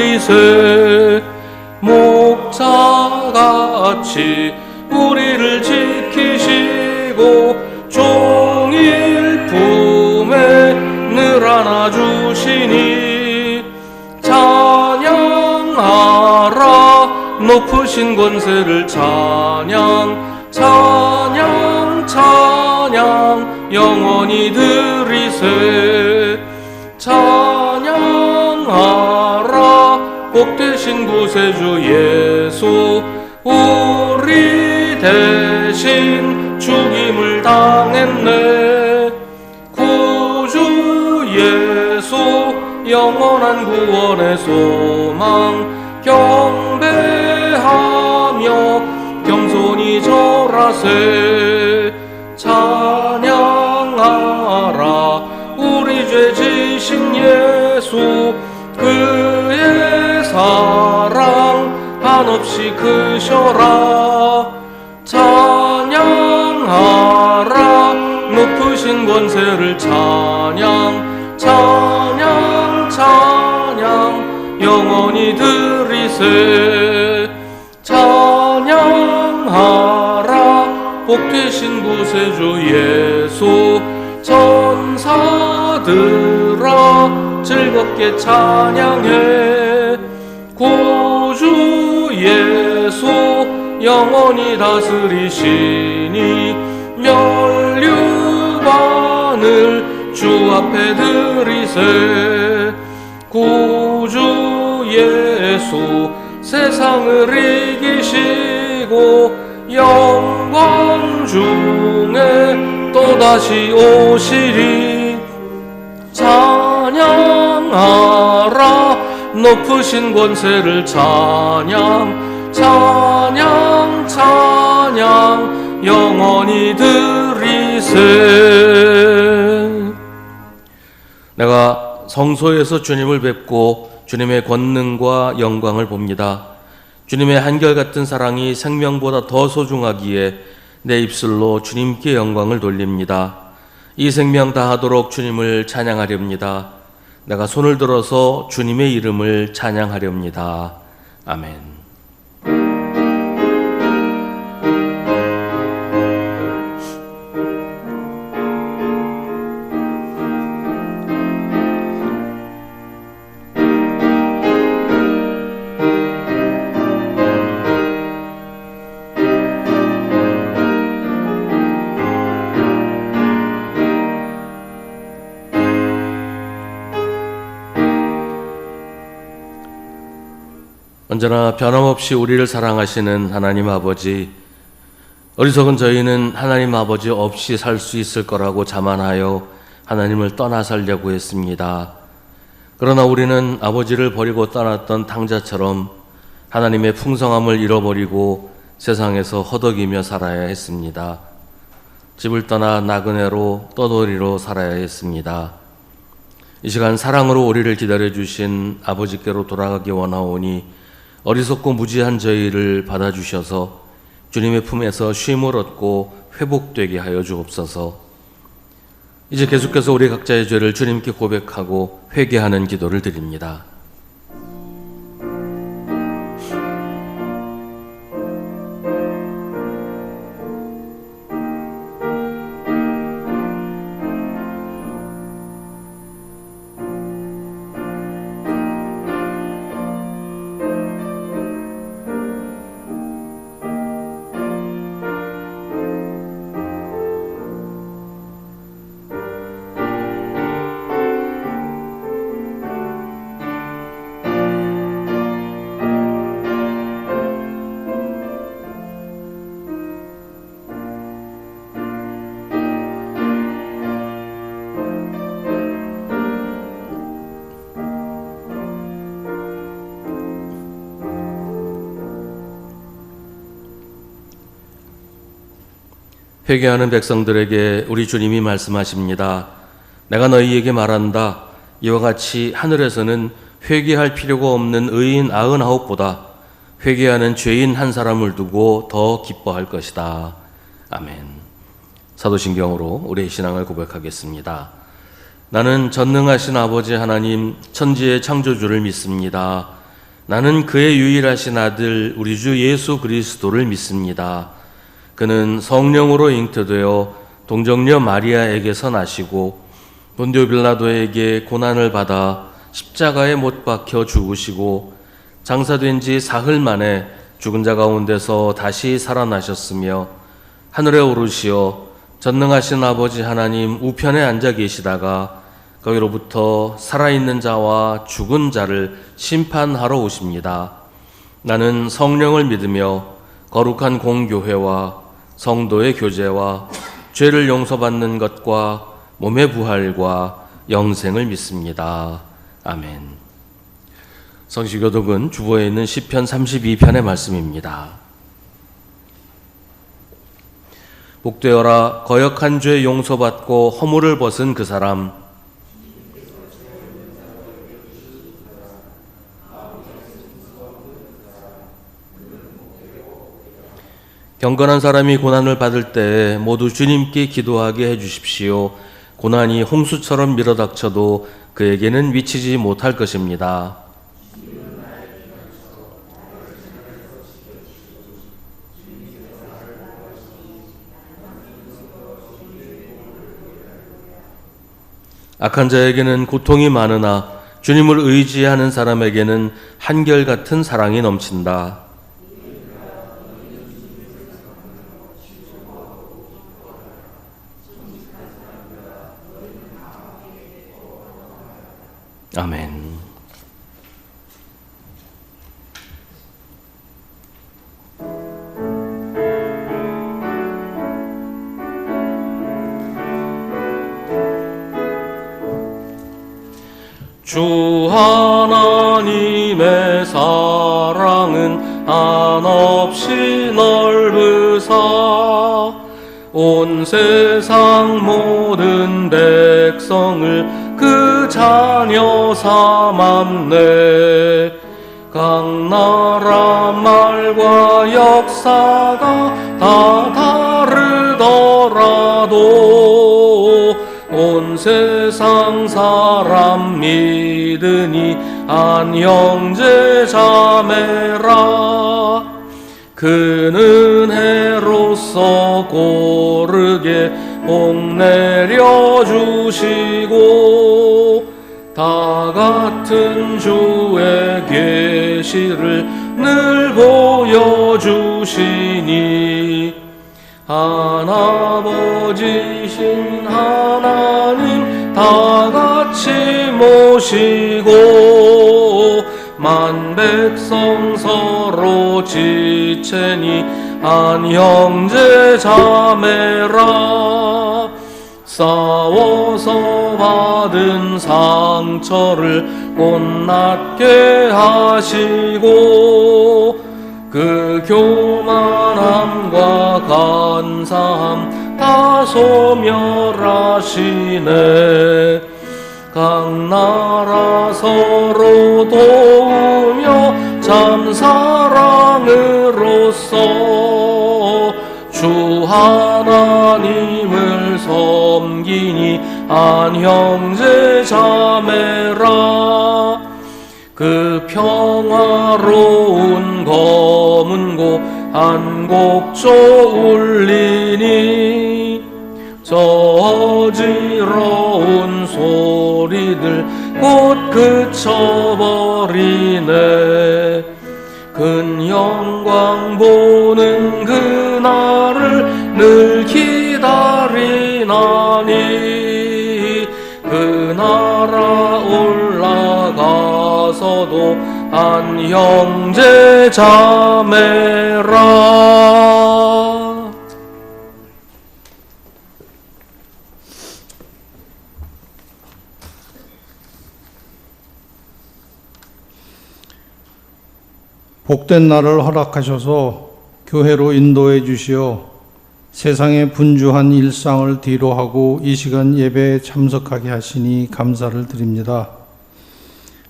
살리세. 목자같이 우리를 지키시고 종일 품에 늘 안아주시니 찬양하라 높으신 권세를 찬양 찬양 찬양 영원히 드리세. 찬양하라 복되신 구세주 예수 우리 대신 죽임을 당했네. 구주 예수 영원한 구원의 소망 경배하며 겸손히 절하세. 찬양하라 우리 죄 지신 예수 그의 사랑 한없이 크셔라. 찬양하라 높으신 권세를 찬양 찬양 찬양 영원히 드리세. 찬양하라 복되신 구세주 예수 천사들아 즐겁게 찬양해. 구주 예수 영원히 다스리시니 면류관을 주 앞에 드리세. 구주 예수 세상을 이기시고 영광 중에 또다시 오시리. 찬양하라 높으신 권세를 찬양 찬양 찬양 영원히 드리세. 내가 성소에서 주님을 뵙고 주님의 권능과 영광을 봅니다. 주님의 한결같은 사랑이 생명보다 더 소중하기에 내 입술로 주님께 영광을 돌립니다. 이 생명 다하도록 주님을 찬양하렵니다. 내가 손을 들어서 주님의 이름을 찬양하렵니다. 아멘. 언제나 변함없이 우리를 사랑하시는 하나님 아버지, 어리석은 저희는 하나님 아버지 없이 살 수 있을 거라고 자만하여 하나님을 떠나 살려고 했습니다. 그러나 우리는 아버지를 버리고 떠났던 탕자처럼 하나님의 풍성함을 잃어버리고 세상에서 허덕이며 살아야 했습니다. 집을 떠나 나그네로 떠돌이로 살아야 했습니다. 이 시간 사랑으로 우리를 기다려주신 아버지께로 돌아가기 원하오니 어리석고 무지한 저희를 받아주셔서 주님의 품에서 쉼을 얻고 회복되게 하여 주옵소서. 이제 계속해서 우리 각자의 죄를 주님께 고백하고 회개하는 기도를 드립니다. 회개하는 백성들에게 우리 주님이 말씀하십니다. 내가 너희에게 말한다. 이와 같이 하늘에서는 회개할 필요가 없는 의인 99보다 회개하는 죄인 한 사람을 두고 더 기뻐할 것이다. 아멘. 사도신경으로 우리의 신앙을 고백하겠습니다. 나는 전능하신 아버지 하나님 천지의 창조주를 믿습니다. 나는 그의 유일하신 아들 우리 주 예수 그리스도를 믿습니다. 그는 성령으로 잉태되어 동정녀 마리아에게서 나시고 본디오 빌라도에게 고난을 받아 십자가에 못 박혀 죽으시고 장사된 지 사흘 만에 죽은 자 가운데서 다시 살아나셨으며 하늘에 오르시어 전능하신 아버지 하나님 우편에 앉아 계시다가 거기로부터 살아있는 자와 죽은 자를 심판하러 오십니다. 나는 성령을 믿으며 거룩한 공교회와 성도의 교제와 죄를 용서받는 것과 몸의 부활과 영생을 믿습니다. 아멘. 성시교독은 주보에 있는 시편 32편의 말씀입니다. 복되어라 거역한 죄 용서받고 허물을 벗은 그 사람. 경건한 사람이 고난을 받을 때 모두 주님께 기도하게 해주십시오. 고난이 홍수처럼 밀어닥쳐도 그에게는 미치지 못할 것입니다. 악한 자에게는 고통이 많으나 주님을 의지하는 사람에게는 한결같은 사랑이 넘친다. 아멘. 주 하나님의 사랑은 한없이 넓으사 온 세상 모든 백성을 그 자녀 삼았네. 각 나라 말과 역사가 다 다르더라도 온 세상 사람 믿으니 한 형제 자매라. 그는 해로서 고르게 복 내려주시고 다 같은 주의 계시를 늘 보여주시니 한 아버지신 하나님 다 같이 모시고 만 백성 서로 지체니 한 형제 자매라. 싸워서 받은 상처를 꽃낫게 하시고 그 교만함과 간사함 다 소멸하시네. 각 나라 서로 도우며 참 사랑으로써 주 하나님을 섬기니 한 형제 자매라. 그 평화로운 검은고 한 곡조 울리니 저 어지러운 소리들 곧 그쳐버리네. 큰 영광 보는 그날을 늘 기다리나니 그 나라 올라가서도 한 형제 자매라. 복된 날을 허락하셔서 교회로 인도해 주시어 세상의 분주한 일상을 뒤로하고 이 시간 예배에 참석하게 하시니 감사를 드립니다.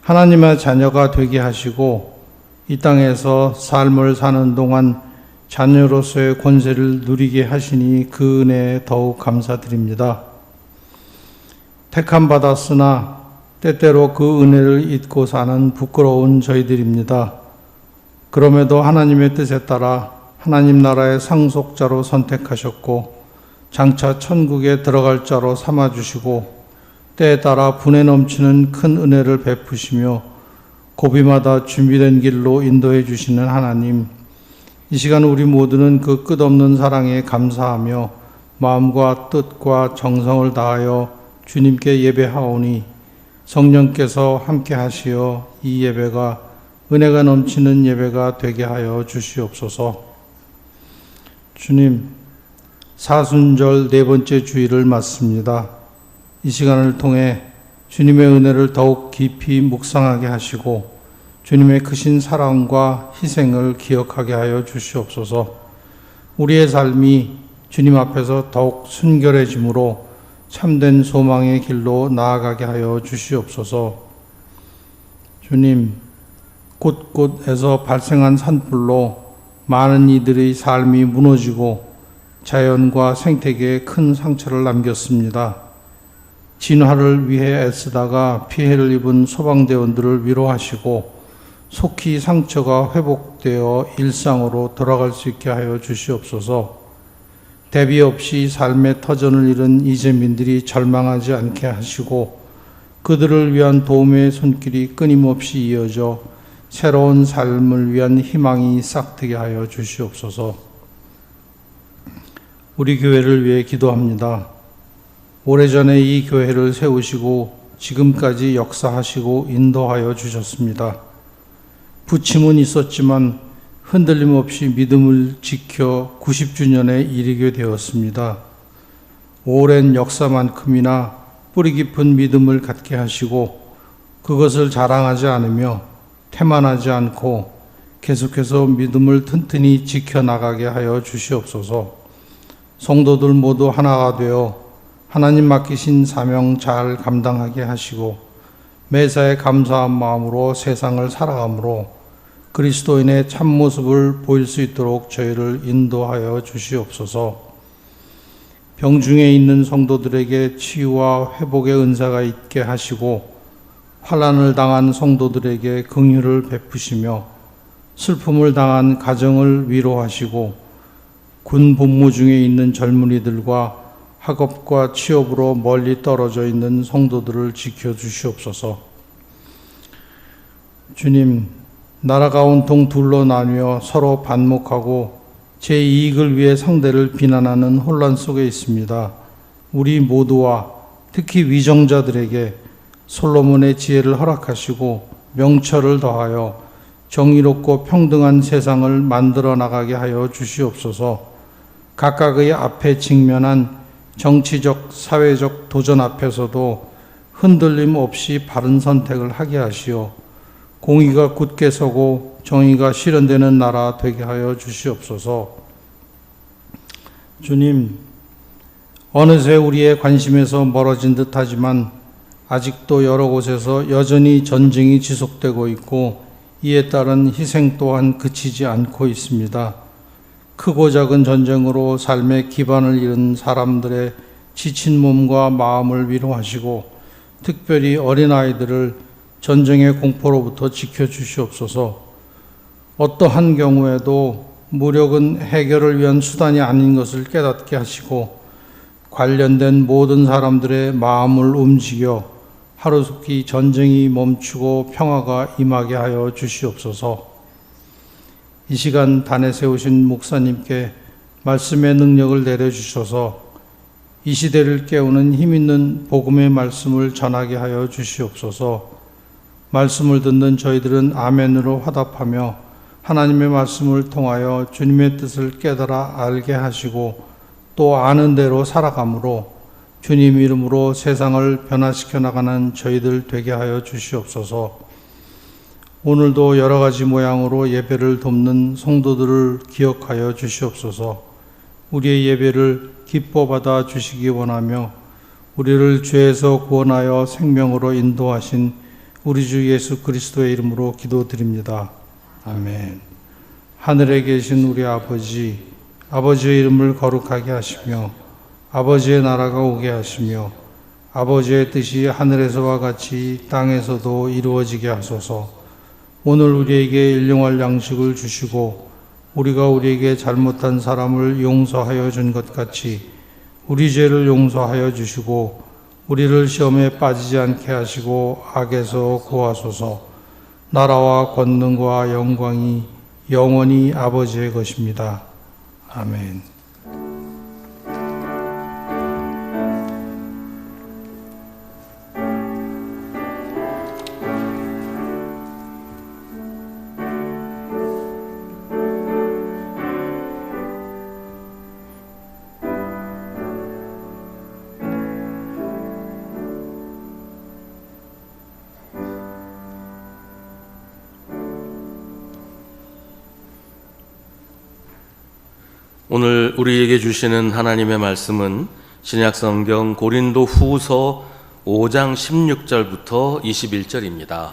하나님의 자녀가 되게 하시고 이 땅에서 삶을 사는 동안 자녀로서의 권세를 누리게 하시니 그 은혜에 더욱 감사드립니다. 택함 받았으나 때때로 그 은혜를 잊고 사는 부끄러운 저희들입니다. 그럼에도 하나님의 뜻에 따라 하나님 나라의 상속자로 선택하셨고 장차 천국에 들어갈 자로 삼아주시고 때에 따라 분에 넘치는 큰 은혜를 베푸시며 고비마다 준비된 길로 인도해 주시는 하나님, 이 시간 우리 모두는 그 끝없는 사랑에 감사하며 마음과 뜻과 정성을 다하여 주님께 예배하오니 성령께서 함께 하시어 이 예배가 은혜가 넘치는 예배가 되게 하여 주시옵소서. 주님, 사순절 네 번째 주일을 맞습니다. 이 시간을 통해 주님의 은혜를 더욱 깊이 묵상하게 하시고 주님의 크신 사랑과 희생을 기억하게 하여 주시옵소서. 우리의 삶이 주님 앞에서 더욱 순결해짐으로 참된 소망의 길로 나아가게 하여 주시옵소서. 주님, 곳곳에서 발생한 산불로 많은 이들의 삶이 무너지고 자연과 생태계에 큰 상처를 남겼습니다. 진화를 위해 애쓰다가 피해를 입은 소방대원들을 위로하시고 속히 상처가 회복되어 일상으로 돌아갈 수 있게 하여 주시옵소서. 대비 없이 삶의 터전을 잃은 이재민들이 절망하지 않게 하시고 그들을 위한 도움의 손길이 끊임없이 이어져 새로운 삶을 위한 희망이 싹트게 하여 주시옵소서. 우리 교회를 위해 기도합니다. 오래전에 이 교회를 세우시고 지금까지 역사하시고 인도하여 주셨습니다. 부침은 있었지만 흔들림 없이 믿음을 지켜 90주년에 이르게 되었습니다. 오랜 역사만큼이나 뿌리 깊은 믿음을 갖게 하시고 그것을 자랑하지 않으며 태만하지 않고 계속해서 믿음을 튼튼히 지켜나가게 하여 주시옵소서. 성도들 모두 하나가 되어 하나님 맡기신 사명 잘 감당하게 하시고 매사에 감사한 마음으로 세상을 살아가므로 그리스도인의 참모습을 보일 수 있도록 저희를 인도하여 주시옵소서. 병중에 있는 성도들에게 치유와 회복의 은사가 있게 하시고 환난을 당한 성도들에게 긍휼을 베푸시며 슬픔을 당한 가정을 위로하시고 군 복무 중에 있는 젊은이들과 학업과 취업으로 멀리 떨어져 있는 성도들을 지켜주시옵소서. 주님, 나라가 온통 둘로 나뉘어 서로 반목하고 제 이익을 위해 상대를 비난하는 혼란 속에 있습니다. 우리 모두와 특히 위정자들에게 솔로몬의 지혜를 허락하시고 명철을 더하여 정의롭고 평등한 세상을 만들어 나가게 하여 주시옵소서. 각각의 앞에 직면한 정치적, 사회적 도전 앞에서도 흔들림 없이 바른 선택을 하게 하시어 공의가 굳게 서고 정의가 실현되는 나라 되게 하여 주시옵소서. 주님, 어느새 우리의 관심에서 멀어진 듯하지만 아직도 여러 곳에서 여전히 전쟁이 지속되고 있고 이에 따른 희생 또한 그치지 않고 있습니다. 크고 작은 전쟁으로 삶의 기반을 잃은 사람들의 지친 몸과 마음을 위로하시고 특별히 어린아이들을 전쟁의 공포로부터 지켜주시옵소서. 어떠한 경우에도 무력은 해결을 위한 수단이 아닌 것을 깨닫게 하시고 관련된 모든 사람들의 마음을 움직여 하루속히 전쟁이 멈추고 평화가 임하게 하여 주시옵소서. 이 시간 단에 세우신 목사님께 말씀의 능력을 내려주셔서 이 시대를 깨우는 힘있는 복음의 말씀을 전하게 하여 주시옵소서. 말씀을 듣는 저희들은 아멘으로 화답하며 하나님의 말씀을 통하여 주님의 뜻을 깨달아 알게 하시고 또 아는 대로 살아가므로 주님 이름으로 세상을 변화시켜 나가는 저희들 되게 하여 주시옵소서. 오늘도 여러 가지 모양으로 예배를 돕는 성도들을 기억하여 주시옵소서. 우리의 예배를 기뻐 받아 주시기 원하며 우리를 죄에서 구원하여 생명으로 인도하신 우리 주 예수 그리스도의 이름으로 기도드립니다. 아멘. 하늘에 계신 우리 아버지, 아버지의 이름을 거룩하게 하시며 아버지의 나라가 오게 하시며 아버지의 뜻이 하늘에서와 같이 땅에서도 이루어지게 하소서. 오늘 우리에게 일용할 양식을 주시고 우리가 우리에게 잘못한 사람을 용서하여 준 것 같이 우리 죄를 용서하여 주시고 우리를 시험에 빠지지 않게 하시고 악에서 구하소서. 나라와 권능과 영광이 영원히 아버지의 것입니다. 아멘. 오늘 우리에게 주시는 하나님의 말씀은 신약성경 고린도 후서 5장 16절부터 21절입니다.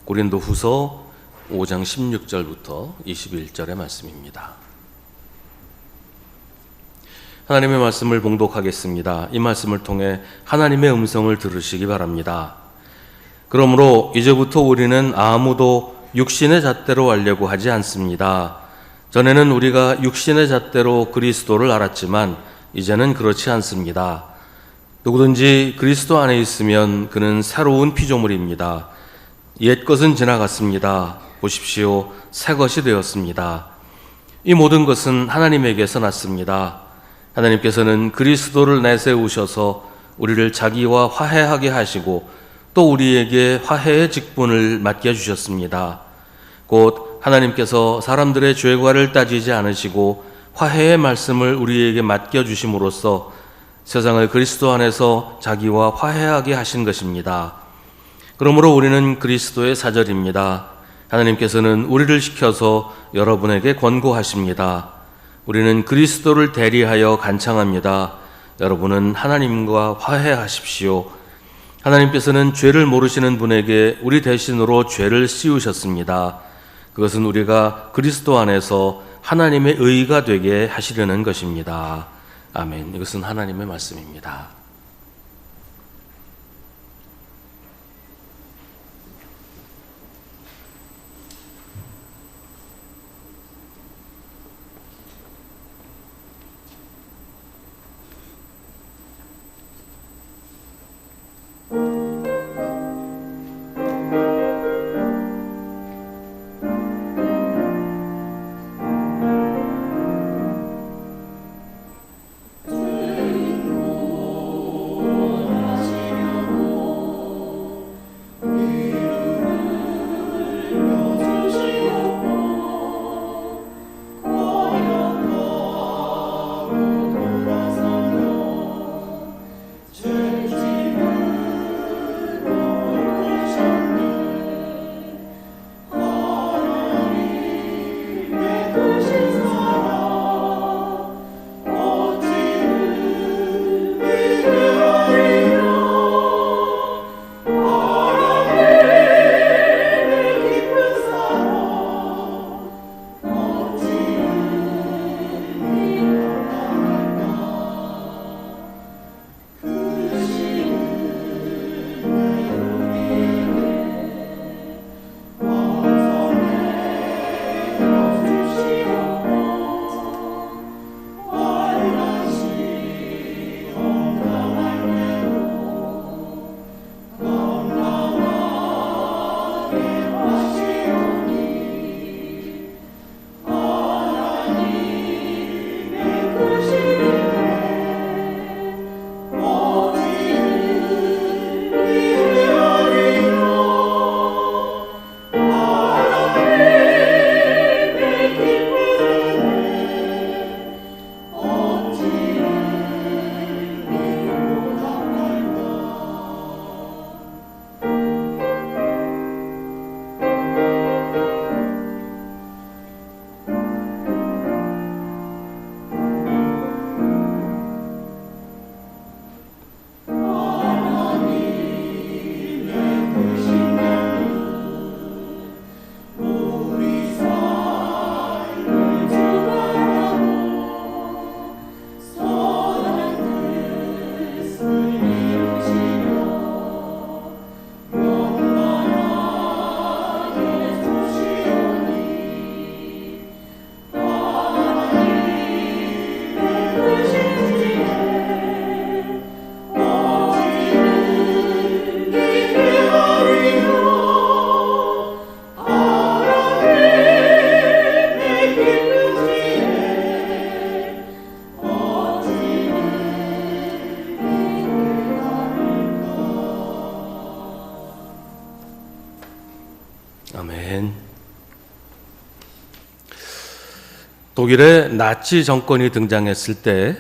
고린도 후서 5장 16절부터 21절의 말씀입니다. 하나님의 말씀을 봉독하겠습니다. 이 말씀을 통해 하나님의 음성을 들으시기 바랍니다. 그러므로 이제부터 우리는 아무도 육신의 잣대로 알려고 하지 않습니다. 전에는 우리가 육신의 잣대로 그리스도를 알았지만 이제는 그렇지 않습니다. 누구든지 그리스도 안에 있으면 그는 새로운 피조물입니다. 옛 것은 지나갔습니다. 보십시오, 새 것이 되었습니다. 이 모든 것은 하나님에게서 났습니다. 하나님께서는 그리스도를 내세우셔서 우리를 자기와 화해하게 하시고 또 우리에게 화해의 직분을 맡겨주셨습니다. 곧 하나님께서 사람들의 죄과를 따지지 않으시고 화해의 말씀을 우리에게 맡겨주심으로써 세상을 그리스도 안에서 자기와 화해하게 하신 것입니다. 그러므로 우리는 그리스도의 사절입니다. 하나님께서는 우리를 시켜서 여러분에게 권고하십니다. 우리는 그리스도를 대리하여 간청합니다. 여러분은 하나님과 화해하십시오. 하나님께서는 죄를 모르시는 분에게 우리 대신으로 죄를 씌우셨습니다. 그것은 우리가 그리스도 안에서 하나님의 의가 되게 하시려는 것입니다. 아멘. 이것은 하나님의 말씀입니다. 아멘. 독일에 나치 정권이 등장했을 때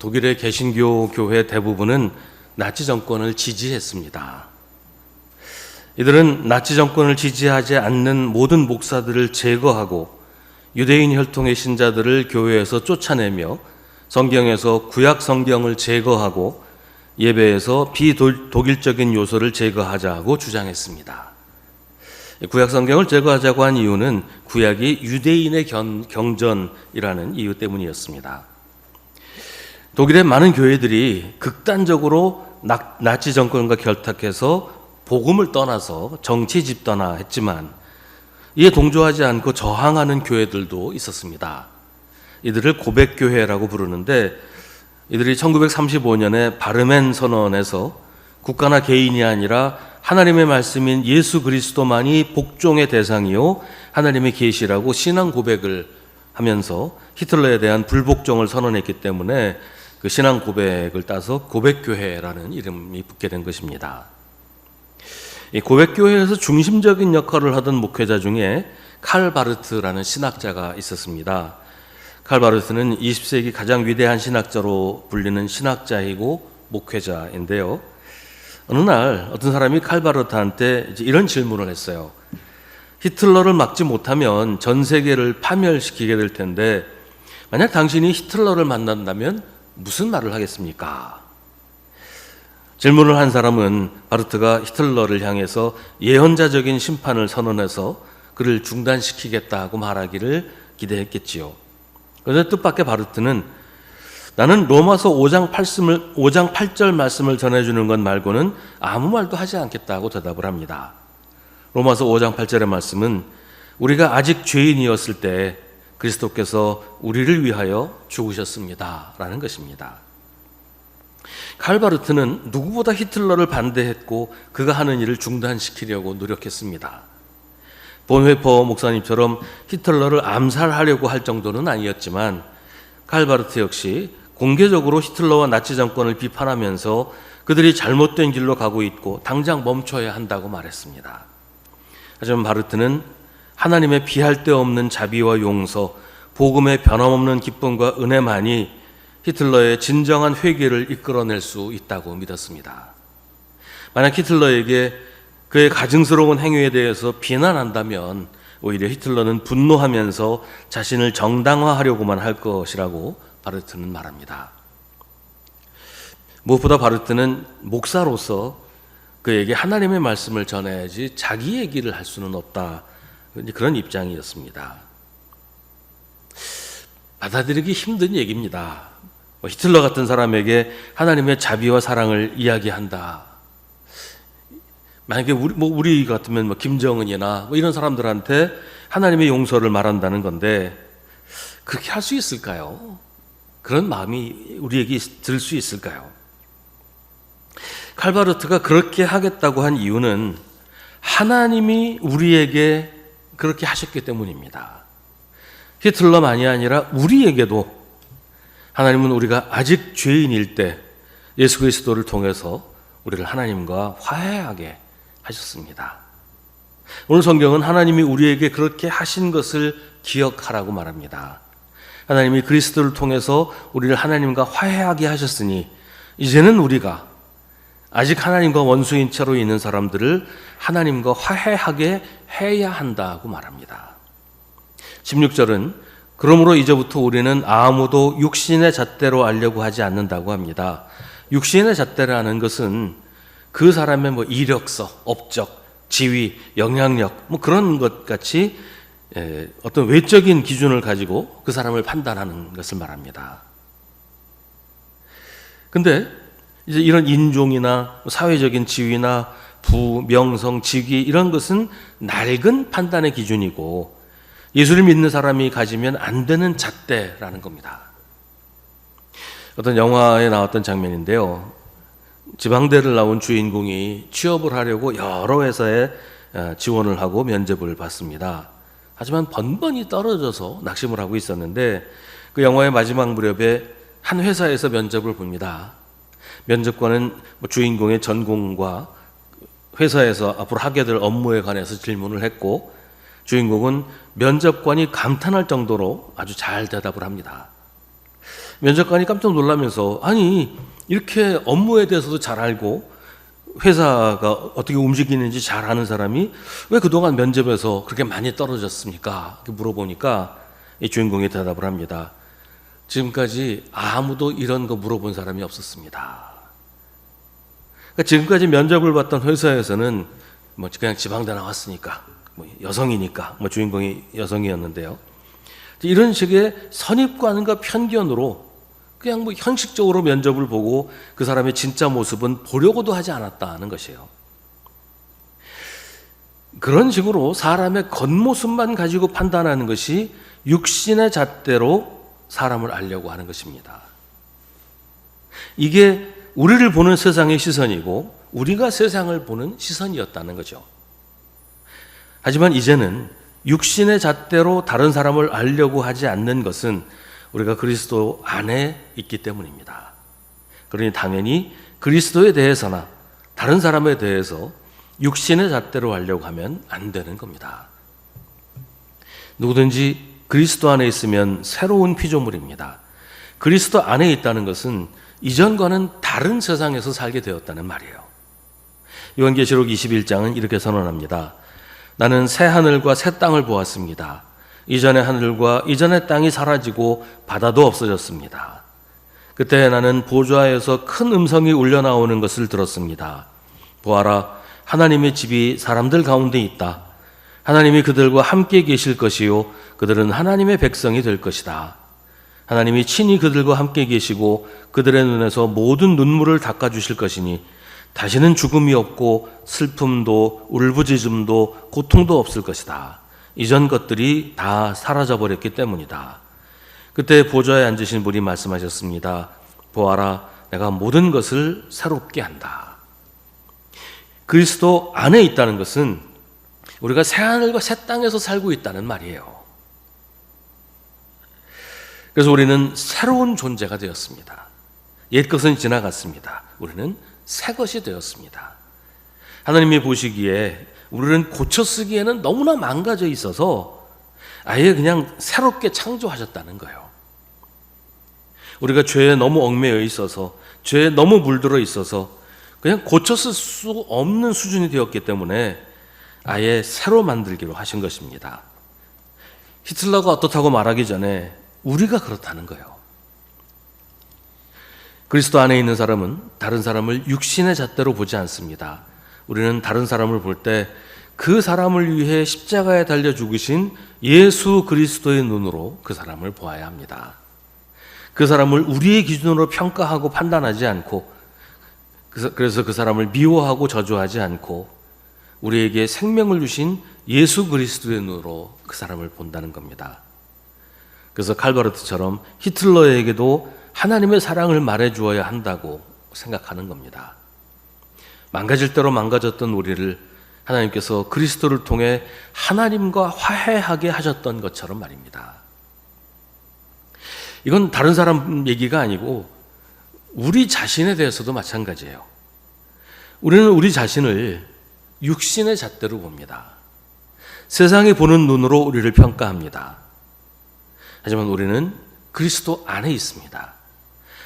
독일의 개신교 교회 대부분은 나치 정권을 지지했습니다. 이들은 나치 정권을 지지하지 않는 모든 목사들을 제거하고 유대인 혈통의 신자들을 교회에서 쫓아내며 성경에서 구약 성경을 제거하고 예배에서 비독일적인 요소를 제거하자고 주장했습니다. 구약 성경을 제거하자고 한 이유는 구약이 유대인의 경전이라는 이유 때문이었습니다. 독일의 많은 교회들이 극단적으로 나치 정권과 결탁해서 복음을 떠나서 정치 집단화했지만 이에 동조하지 않고 저항하는 교회들도 있었습니다. 이들을 고백교회라고 부르는데 이들이 1935년에 바르멘 선언에서 국가나 개인이 아니라 하나님의 말씀인 예수 그리스도만이 복종의 대상이요 하나님의 계시라고 신앙 고백을 하면서 히틀러에 대한 불복종을 선언했기 때문에 그 신앙 고백을 따서 고백교회라는 이름이 붙게 된 것입니다. 이 고백교회에서 중심적인 역할을 하던 목회자 중에 칼 바르트라는 신학자가 있었습니다. 칼 바르트는 20세기 가장 위대한 신학자로 불리는 신학자이고 목회자인데요. 어느 날 어떤 사람이 칼 바르트한테 이런 질문을 했어요. 히틀러를 막지 못하면 전 세계를 파멸시키게 될 텐데 만약 당신이 히틀러를 만난다면 무슨 말을 하겠습니까? 질문을 한 사람은 바르트가 히틀러를 향해서 예언자적인 심판을 선언해서 그를 중단시키겠다고 말하기를 기대했겠지요. 그런데 뜻밖의 바르트는 나는 로마서 5장 8절 말씀을 전해주는 것 말고는 아무 말도 하지 않겠다고 대답을 합니다. 로마서 5장 8절의 말씀은 우리가 아직 죄인이었을 때 그리스도께서 우리를 위하여 죽으셨습니다 라는 것입니다. 칼 바르트는 누구보다 히틀러를 반대했고 그가 하는 일을 중단시키려고 노력했습니다. 본회퍼 목사님처럼 히틀러를 암살하려고 할 정도는 아니었지만 칼 바르트 역시 공개적으로 히틀러와 나치 정권을 비판하면서 그들이 잘못된 길로 가고 있고 당장 멈춰야 한다고 말했습니다. 하지만 바르트는 하나님의 비할 데 없는 자비와 용서, 복음의 변함없는 기쁨과 은혜만이 히틀러의 진정한 회개를 이끌어낼 수 있다고 믿었습니다. 만약 히틀러에게 그의 가증스러운 행위에 대해서 비난한다면 오히려 히틀러는 분노하면서 자신을 정당화하려고만 할 것이라고 바르트는 말합니다. 무엇보다 바르트는 목사로서 그에게 하나님의 말씀을 전해야지 자기 얘기를 할 수는 없다. 그런 입장이었습니다. 받아들이기 힘든 얘기입니다. 히틀러 같은 사람에게 하나님의 자비와 사랑을 이야기한다. 만약에 우리 같으면 김정은이나 이런 사람들한테 하나님의 용서를 말한다는 건데 그렇게 할 수 있을까요? 그런 마음이 우리에게 들 수 있을까요? 칼 바르트가 그렇게 하겠다고 한 이유는 하나님이 우리에게 그렇게 하셨기 때문입니다. 히틀러만이 아니라 우리에게도 하나님은 우리가 아직 죄인일 때 예수 그리스도를 통해서 우리를 하나님과 화해하게 하셨습니다. 오늘 성경은 하나님이 우리에게 그렇게 하신 것을 기억하라고 말합니다. 하나님이 그리스도를 통해서 우리를 하나님과 화해하게 하셨으니 이제는 우리가 아직 하나님과 원수인 채로 있는 사람들을 하나님과 화해하게 해야 한다고 말합니다. 16절은 그러므로 이제부터 우리는 아무도 육신의 잣대로 알려고 하지 않는다고 합니다. 육신의 잣대라는 것은 그 사람의 이력서, 업적, 지위, 영향력 그런 것 같이 어떤 외적인 기준을 가지고 그 사람을 판단하는 것을 말합니다. 근데 이제 이런 인종이나 사회적인 지위나 부, 명성, 직위 이런 것은 낡은 판단의 기준이고 예수를 믿는 사람이 가지면 안 되는 잣대라는 겁니다. 어떤 영화에 나왔던 장면인데요. 지방대를 나온 주인공이 취업을 하려고 여러 회사에 지원을 하고 면접을 받습니다. 하지만 번번이 떨어져서 낙심을 하고 있었는데 그 영화의 마지막 무렵에 한 회사에서 면접을 봅니다. 면접관은 주인공의 전공과 회사에서 앞으로 하게 될 업무에 관해서 질문을 했고, 주인공은 면접관이 감탄할 정도로 아주 잘 대답을 합니다. 면접관이 깜짝 놀라면서, 아니 이렇게 업무에 대해서도 잘 알고 회사가 어떻게 움직이는지 잘 아는 사람이 왜 그동안 면접에서 그렇게 많이 떨어졌습니까? 이렇게 물어보니까 이 주인공이 대답을 합니다. 지금까지 아무도 이런 거 물어본 사람이 없었습니다. 그러니까 지금까지 면접을 봤던 회사에서는 뭐 그냥 지방대 나왔으니까, 뭐 여성이니까, 뭐 주인공이 여성이었는데요. 이런 식의 선입관과 편견으로 그냥 뭐 형식적으로 면접을 보고 그 사람의 진짜 모습은 보려고도 하지 않았다는 것이에요. 그런 식으로 사람의 겉모습만 가지고 판단하는 것이 육신의 잣대로 사람을 알려고 하는 것입니다. 이게 우리를 보는 세상의 시선이고 우리가 세상을 보는 시선이었다는 거죠. 하지만 이제는 육신의 잣대로 다른 사람을 알려고 하지 않는 것은 우리가 그리스도 안에 있기 때문입니다. 그러니 당연히 그리스도에 대해서나 다른 사람에 대해서 육신의 잣대로 하려고 하면 안 되는 겁니다. 누구든지 그리스도 안에 있으면 새로운 피조물입니다. 그리스도 안에 있다는 것은 이전과는 다른 세상에서 살게 되었다는 말이에요. 요한계시록 21장은 이렇게 선언합니다. 나는 새 하늘과 새 땅을 보았습니다. 이전의 하늘과 이전의 땅이 사라지고 바다도 없어졌습니다. 그때 나는 보좌에서 큰 음성이 울려 나오는 것을 들었습니다. 보아라, 하나님의 집이 사람들 가운데 있다. 하나님이 그들과 함께 계실 것이요 그들은 하나님의 백성이 될 것이다. 하나님이 친히 그들과 함께 계시고 그들의 눈에서 모든 눈물을 닦아주실 것이니 다시는 죽음이 없고 슬픔도 울부짖음도 고통도 없을 것이다. 이전 것들이 다 사라져버렸기 때문이다. 그때 보좌에 앉으신 분이 말씀하셨습니다. 보아라, 내가 모든 것을 새롭게 한다. 그리스도 안에 있다는 것은 우리가 새하늘과 새 땅에서 살고 있다는 말이에요. 그래서 우리는 새로운 존재가 되었습니다. 옛 것은 지나갔습니다. 우리는 새 것이 되었습니다. 하나님이 보시기에 우리는 고쳐쓰기에는 너무나 망가져 있어서 아예 그냥 새롭게 창조하셨다는 거예요. 우리가 죄에 너무 얽매여 있어서, 죄에 너무 물들어 있어서 그냥 고쳐쓸 수 없는 수준이 되었기 때문에 아예 새로 만들기로 하신 것입니다. 히틀러가 어떻다고 말하기 전에 우리가 그렇다는 거예요. 그리스도 안에 있는 사람은 다른 사람을 육신의 잣대로 보지 않습니다. 우리는 다른 사람을 볼 때 그 사람을 위해 십자가에 달려 죽으신 예수 그리스도의 눈으로 그 사람을 보아야 합니다. 그 사람을 우리의 기준으로 평가하고 판단하지 않고, 그래서 그 사람을 미워하고 저주하지 않고 우리에게 생명을 주신 예수 그리스도의 눈으로 그 사람을 본다는 겁니다. 그래서 칼바르트처럼 히틀러에게도 하나님의 사랑을 말해주어야 한다고 생각하는 겁니다. 망가질 대로 망가졌던 우리를 하나님께서 그리스도를 통해 하나님과 화해하게 하셨던 것처럼 말입니다. 이건 다른 사람 얘기가 아니고 우리 자신에 대해서도 마찬가지예요. 우리는 우리 자신을 육신의 잣대로 봅니다. 세상이 보는 눈으로 우리를 평가합니다. 하지만 우리는 그리스도 안에 있습니다.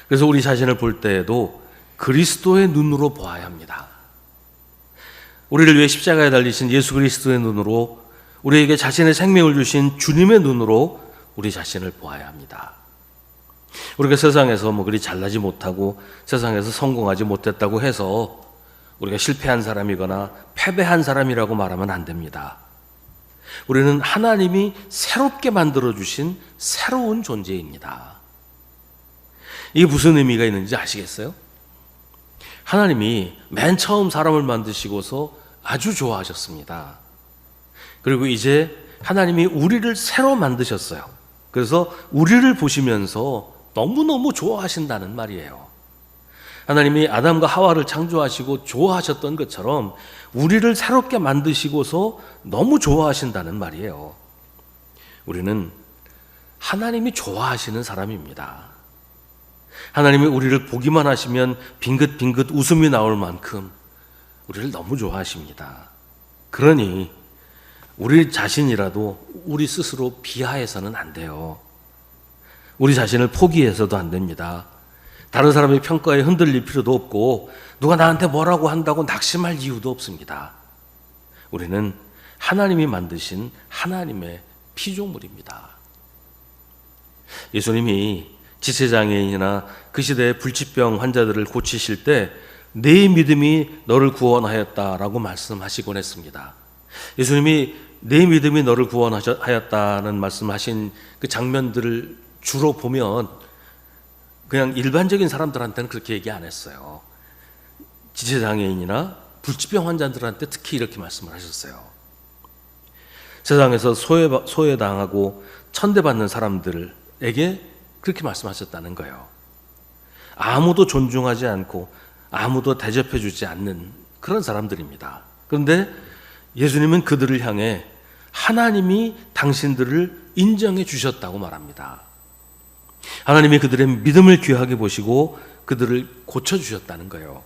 그래서 우리 자신을 볼 때에도 그리스도의 눈으로 보아야 합니다. 우리를 위해 십자가에 달리신 예수 그리스도의 눈으로, 우리에게 자신의 생명을 주신 주님의 눈으로 우리 자신을 보아야 합니다. 우리가 세상에서 뭐 그리 잘나지 못하고 세상에서 성공하지 못했다고 해서 우리가 실패한 사람이거나 패배한 사람이라고 말하면 안 됩니다. 우리는 하나님이 새롭게 만들어주신 새로운 존재입니다. 이게 무슨 의미가 있는지 아시겠어요? 하나님이 맨 처음 사람을 만드시고서 아주 좋아하셨습니다. 그리고 이제 하나님이 우리를 새로 만드셨어요. 그래서 우리를 보시면서 너무너무 좋아하신다는 말이에요. 하나님이 아담과 하와를 창조하시고 좋아하셨던 것처럼 우리를 새롭게 만드시고서 너무 좋아하신다는 말이에요. 우리는 하나님이 좋아하시는 사람입니다. 하나님이 우리를 보기만 하시면 빙긋빙긋 웃음이 나올 만큼 우리를 너무 좋아하십니다. 그러니 우리 자신이라도 우리 스스로 비하해서는 안 돼요. 우리 자신을 포기해서도 안 됩니다. 다른 사람의 평가에 흔들릴 필요도 없고 누가 나한테 뭐라고 한다고 낙심할 이유도 없습니다. 우리는 하나님이 만드신 하나님의 피조물입니다. 예수님이 지체장애인이나 그 시대의 불치병 환자들을 고치실 때 내 믿음이 너를 구원하였다라고 말씀하시곤 했습니다. 예수님이 내 믿음이 너를 구원하였다는 말씀하신 그 장면들을 주로 보면 그냥 일반적인 사람들한테는 그렇게 얘기 안 했어요. 지체장애인이나 불치병 환자들한테 특히 이렇게 말씀을 하셨어요. 세상에서 소외당하고 천대받는 사람들에게 그렇게 말씀하셨다는 거예요. 아무도 존중하지 않고 아무도 대접해주지 않는 그런 사람들입니다. 그런데 예수님은 그들을 향해 하나님이 당신들을 인정해 주셨다고 말합니다. 하나님이 그들의 믿음을 귀하게 보시고 그들을 고쳐주셨다는 거예요.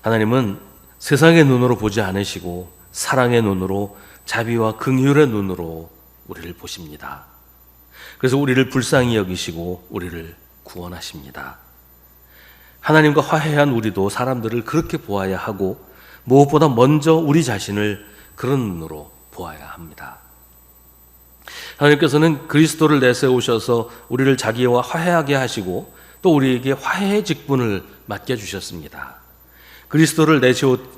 하나님은 세상의 눈으로 보지 않으시고 사랑의 눈으로, 자비와 긍휼의 눈으로 우리를 보십니다. 그래서 우리를 불쌍히 여기시고 우리를 구원하십니다. 하나님과 화해한 우리도 사람들을 그렇게 보아야 하고 무엇보다 먼저 우리 자신을 그런 눈으로 보아야 합니다. 하나님께서는 그리스도를 내세우셔서 우리를 자기와 화해하게 하시고 또 우리에게 화해의 직분을 맡겨주셨습니다. 그리스도를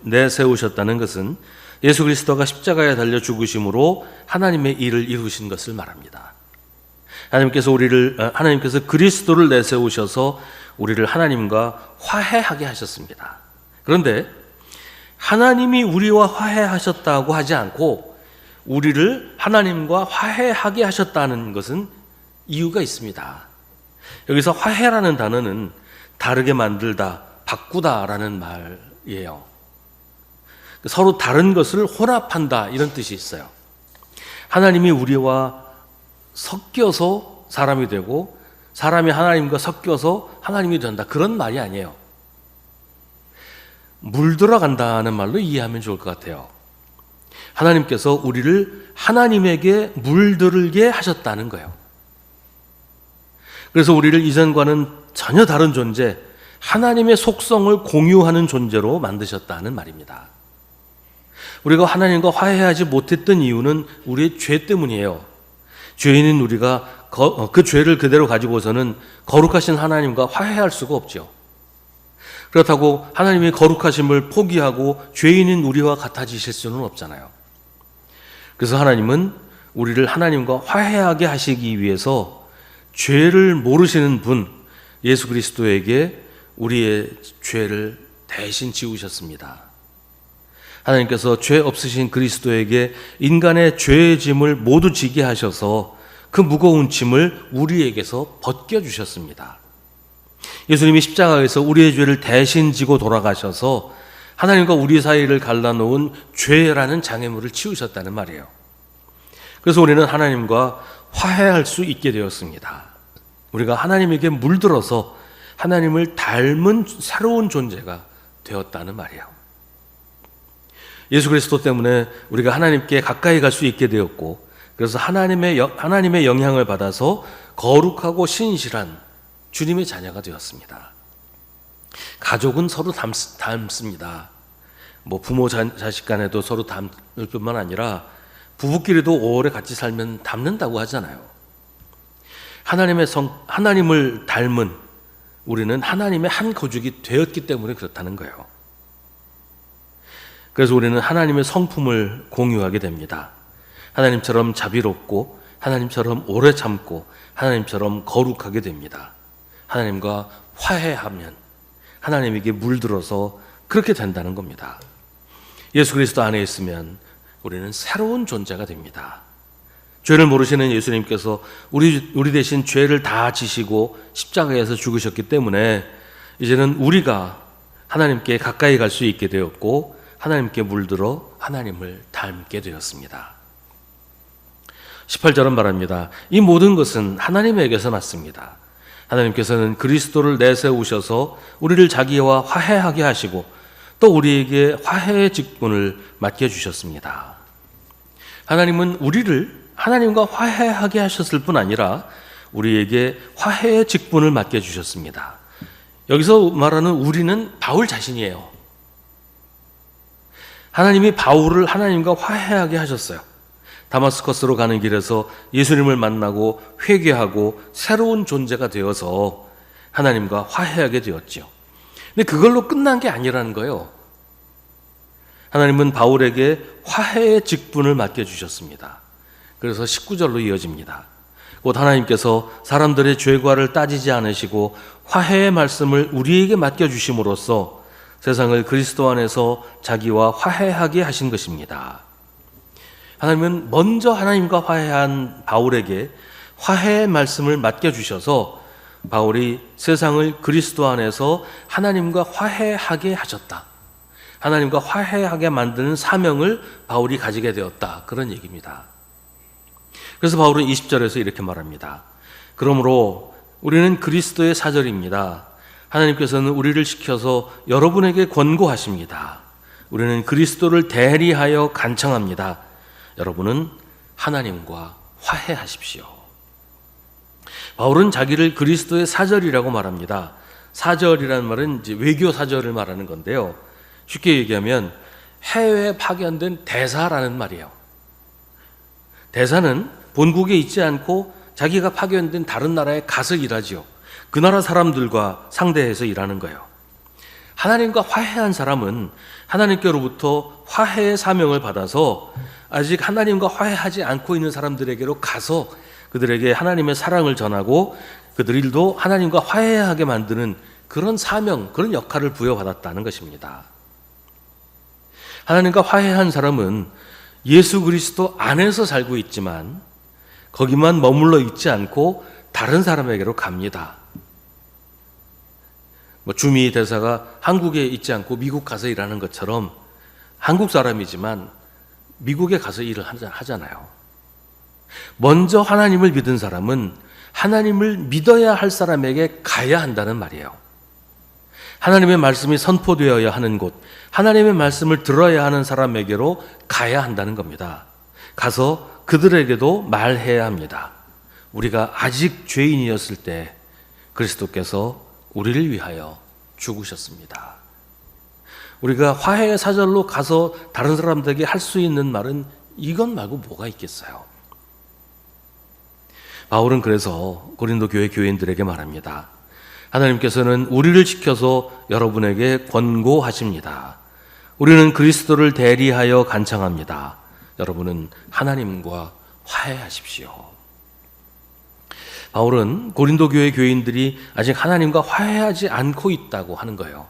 내세우셨다는 것은 예수 그리스도가 십자가에 달려 죽으심으로 하나님의 일을 이루신 것을 말합니다. 하나님께서 그리스도를 내세우셔서 우리를 하나님과 화해하게 하셨습니다. 그런데 하나님이 우리와 화해하셨다고 하지 않고 우리를 하나님과 화해하게 하셨다는 것은 이유가 있습니다. 여기서 화해라는 단어는 다르게 만들다, 바꾸다라는 말이에요. 서로 다른 것을 혼합한다 이런 뜻이 있어요. 하나님이 우리와 섞여서 사람이 되고 사람이 하나님과 섞여서 하나님이 된다 그런 말이 아니에요. 물들어간다는 말로 이해하면 좋을 것 같아요. 하나님께서 우리를 하나님에게 물들게 하셨다는 거예요. 그래서 우리를 이전과는 전혀 다른 존재, 하나님의 속성을 공유하는 존재로 만드셨다는 말입니다. 우리가 하나님과 화해하지 못했던 이유는 우리의 죄 때문이에요. 죄인인 우리가 그 죄를 그대로 가지고서는 거룩하신 하나님과 화해할 수가 없죠. 그렇다고 하나님의 거룩하심을 포기하고 죄인인 우리와 같아지실 수는 없잖아요. 그래서 하나님은 우리를 하나님과 화해하게 하시기 위해서 죄를 모르시는 분 예수 그리스도에게 우리의 죄를 대신 지우셨습니다. 하나님께서 죄 없으신 그리스도에게 인간의 죄의 짐을 모두 지게 하셔서 그 무거운 짐을 우리에게서 벗겨주셨습니다. 예수님이 십자가에서 우리의 죄를 대신 지고 돌아가셔서 하나님과 우리 사이를 갈라놓은 죄라는 장애물을 치우셨다는 말이에요. 그래서 우리는 하나님과 화해할 수 있게 되었습니다. 우리가 하나님에게 물들어서 하나님을 닮은 새로운 존재가 되었다는 말이에요. 예수 그리스도 때문에 우리가 하나님께 가까이 갈 수 있게 되었고 그래서 하나님의 영향을 받아서 거룩하고 신실한 주님의 자녀가 되었습니다. 가족은 서로 닮습니다. 부모 자식 간에도 서로 닮을 뿐만 아니라 부부끼리도 오래 같이 살면 닮는다고 하잖아요. 하나님을 닮은 우리는 하나님의 한 거죽이 되었기 때문에 그렇다는 거예요. 그래서 우리는 하나님의 성품을 공유하게 됩니다. 하나님처럼 자비롭고 하나님처럼 오래 참고 하나님처럼 거룩하게 됩니다. 하나님과 화해하면 하나님에게 물들어서 그렇게 된다는 겁니다. 예수 그리스도 안에 있으면 우리는 새로운 존재가 됩니다. 죄를 모르시는 예수님께서 우리 대신 죄를 다 지시고 십자가에서 죽으셨기 때문에 이제는 우리가 하나님께 가까이 갈 수 있게 되었고 하나님께 물들어 하나님을 닮게 되었습니다. 18절은 말합니다. 이 모든 것은 하나님에게서 났습니다. 하나님께서는 그리스도를 내세우셔서 우리를 자기와 화해하게 하시고 또 우리에게 화해의 직분을 맡겨주셨습니다. 하나님은 우리를 하나님과 화해하게 하셨을 뿐 아니라 우리에게 화해의 직분을 맡겨주셨습니다. 여기서 말하는 우리는 바울 자신이에요. 하나님이 바울을 하나님과 화해하게 하셨어요. 다마스커스로 가는 길에서 예수님을 만나고 회개하고 새로운 존재가 되어서 하나님과 화해하게 되었죠. 근데 그걸로 끝난 게 아니라는 거예요. 하나님은 바울에게 화해의 직분을 맡겨주셨습니다. 그래서 19절로 이어집니다. 곧 하나님께서 사람들의 죄과를 따지지 않으시고 화해의 말씀을 우리에게 맡겨주심으로써 세상을 그리스도 안에서 자기와 화해하게 하신 것입니다. 하나님은 먼저 하나님과 화해한 바울에게 화해의 말씀을 맡겨주셔서 바울이 세상을 그리스도 안에서 하나님과 화해하게 하셨다. 하나님과 화해하게 만드는 사명을 바울이 가지게 되었다. 그런 얘기입니다. 그래서 바울은 20절에서 이렇게 말합니다. 그러므로 우리는 그리스도의 사절입니다. 하나님께서는 우리를 시켜서 여러분에게 권고하십니다. 우리는 그리스도를 대리하여 간청합니다. 여러분은 하나님과 화해하십시오. 바울은 자기를 그리스도의 사절이라고 말합니다. 사절이라는 말은 이제 외교 사절을 말하는 건데요. 쉽게 얘기하면 해외에 파견된 대사라는 말이에요. 대사는 본국에 있지 않고 자기가 파견된 다른 나라에 가서 일하지요. 그 나라 사람들과 상대해서 일하는 거예요. 하나님과 화해한 사람은 하나님께로부터 화해의 사명을 받아서 아직 하나님과 화해하지 않고 있는 사람들에게로 가서 그들에게 하나님의 사랑을 전하고 그들도 하나님과 화해하게 만드는 그런 사명, 그런 역할을 부여받았다는 것입니다. 하나님과 화해한 사람은 예수 그리스도 안에서 살고 있지만 거기만 머물러 있지 않고 다른 사람에게로 갑니다. 주미 대사가 한국에 있지 않고 미국 가서 일하는 것처럼 한국 사람이지만 미국에 가서 일을 하잖아요. 먼저 하나님을 믿은 사람은 하나님을 믿어야 할 사람에게 가야 한다는 말이에요. 하나님의 말씀이 선포되어야 하는 곳, 하나님의 말씀을 들어야 하는 사람에게로 가야 한다는 겁니다. 가서 그들에게도 말해야 합니다. 우리가 아직 죄인이었을 때 그리스도께서 우리를 위하여 죽으셨습니다. 우리가 화해의 사절로 가서 다른 사람들에게 할 수 있는 말은 이것 말고 뭐가 있겠어요? 바울은 그래서 고린도 교회 교인들에게 말합니다. 하나님께서는 우리를 지켜서 여러분에게 권고하십니다. 우리는 그리스도를 대리하여 간청합니다. 여러분은 하나님과 화해하십시오. 바울은 고린도 교회 교인들이 아직 하나님과 화해하지 않고 있다고 하는 거예요.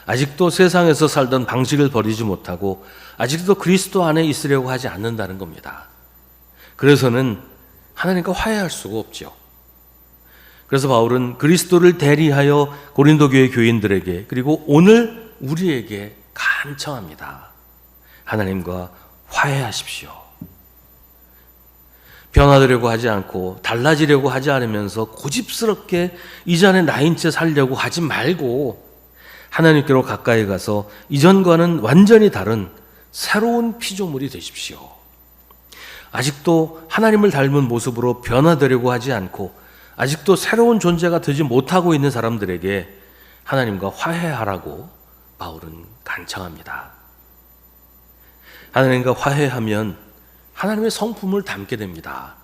아직도 세상에서 살던 방식을 버리지 못하고 아직도 그리스도 안에 있으려고 하지 않는다는 겁니다. 그래서는 하나님과 화해할 수가 없죠. 그래서 바울은 그리스도를 대리하여 고린도 교회 교인들에게 그리고 오늘 우리에게 간청합니다. 하나님과 화해하십시오. 변화되려고 하지 않고 달라지려고 하지 않으면서 고집스럽게 이전에 나인 채 살려고 하지 말고 하나님께로 가까이 가서 이전과는 완전히 다른 새로운 피조물이 되십시오. 아직도 하나님을 닮은 모습으로 변화되려고 하지 않고 아직도 새로운 존재가 되지 못하고 있는 사람들에게 하나님과 화해하라고 바울은 간청합니다. 하나님과 화해하면 하나님의 성품을 담게 됩니다.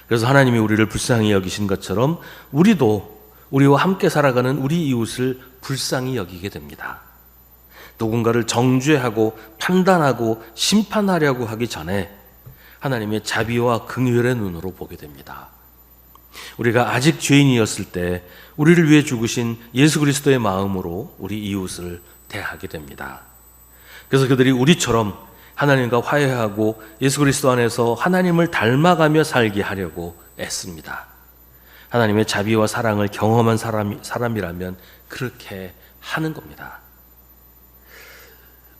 그래서 하나님이 우리를 불쌍히 여기신 것처럼 우리도 우리와 함께 살아가는 우리 이웃을 불쌍히 여기게 됩니다. 누군가를 정죄하고 판단하고 심판하려고 하기 전에 하나님의 자비와 긍휼의 눈으로 보게 됩니다. 우리가 아직 죄인이었을 때 우리를 위해 죽으신 예수 그리스도의 마음으로 우리 이웃을 대하게 됩니다. 그래서 그들이 우리처럼 하나님과 화해하고 예수 그리스도 안에서 하나님을 닮아가며 살게 하려고 애씁니다. 하나님의 자비와 사랑을 경험한 사람이라면 그렇게 하는 겁니다.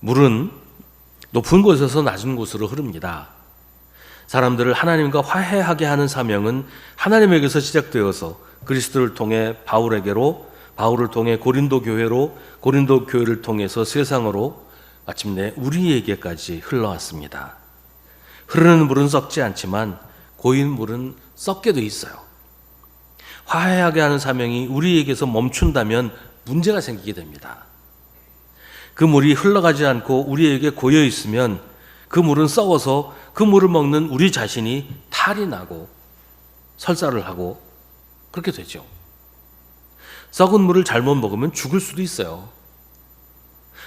물은 높은 곳에서 낮은 곳으로 흐릅니다. 사람들을 하나님과 화해하게 하는 사명은 하나님에게서 시작되어서 그리스도를 통해 바울에게로 바울을 통해 고린도 교회를 통해서 세상으로 마침내 우리에게까지 흘러왔습니다. 흐르는 물은 썩지 않지만 고인 물은 썩게 돼 있어요. 화해하게 하는 사명이 우리에게서 멈춘다면 문제가 생기게 됩니다. 그 물이 흘러가지 않고 우리에게 고여 있으면 그 물은 썩어서 그 물을 먹는 우리 자신이 탈이 나고 설사를 하고 그렇게 되죠. 썩은 물을 잘못 먹으면 죽을 수도 있어요.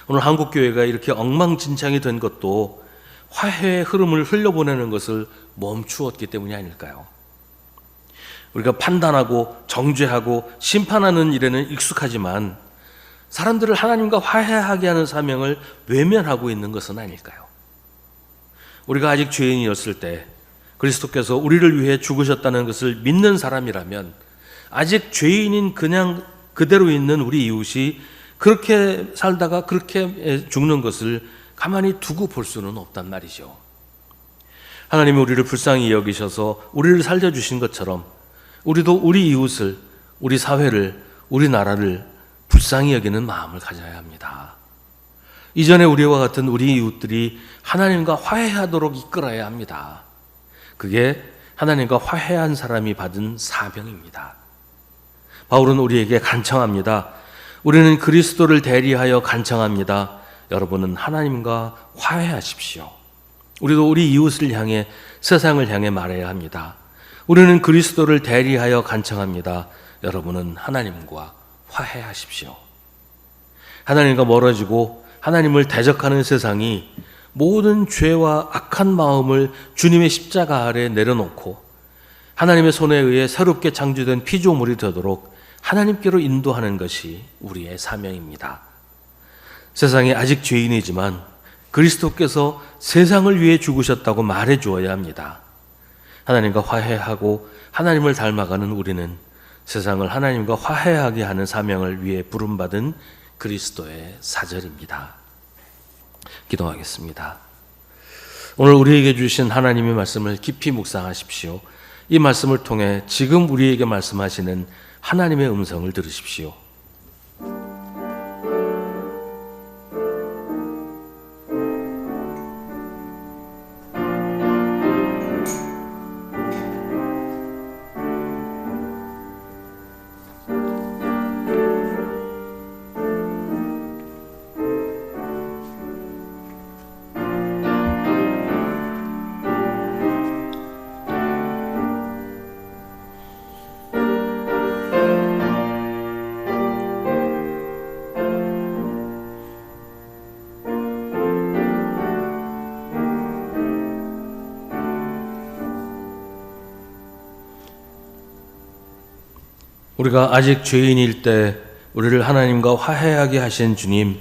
오늘 한국교회가 이렇게 엉망진창이 된 것도 화해의 흐름을 흘려보내는 것을 멈추었기 때문이 아닐까요? 우리가 판단하고 정죄하고 심판하는 일에는 익숙하지만 사람들을 하나님과 화해하게 하는 사명을 외면하고 있는 것은 아닐까요? 우리가 아직 죄인이었을 때 그리스도께서 우리를 위해 죽으셨다는 것을 믿는 사람이라면 아직 죄인인 그냥 그대로 있는 우리 이웃이 그렇게 살다가 그렇게 죽는 것을 가만히 두고 볼 수는 없단 말이죠. 하나님이 우리를 불쌍히 여기셔서 우리를 살려주신 것처럼 우리도 우리 이웃을, 우리 사회를, 우리 나라를 불쌍히 여기는 마음을 가져야 합니다. 이전에 우리와 같은 우리 이웃들이 하나님과 화해하도록 이끌어야 합니다. 그게 하나님과 화해한 사람이 받은 사명입니다. 바울은 우리에게 간청합니다. 우리는 그리스도를 대리하여 간청합니다. 여러분은 하나님과 화해하십시오. 우리도 우리 이웃을 향해 세상을 향해 말해야 합니다. 우리는 그리스도를 대리하여 간청합니다. 여러분은 하나님과 화해하십시오. 하나님과 멀어지고 하나님을 대적하는 세상이 모든 죄와 악한 마음을 주님의 십자가 아래 내려놓고 하나님의 손에 의해 새롭게 창조된 피조물이 되도록 하나님께로 인도하는 것이 우리의 사명입니다. 세상에 아직 죄인이지만 그리스도께서 세상을 위해 죽으셨다고 말해 주어야 합니다. 하나님과 화해하고 하나님을 닮아가는 우리는 세상을 하나님과 화해하게 하는 사명을 위해 부름받은 그리스도의 사절입니다. 기도하겠습니다. 오늘 우리에게 주신 하나님의 말씀을 깊이 묵상하십시오. 이 말씀을 통해 지금 우리에게 말씀하시는 하나님의 음성을 들으십시오. 우리가 아직 죄인일 때 우리를 하나님과 화해하게 하신 주님,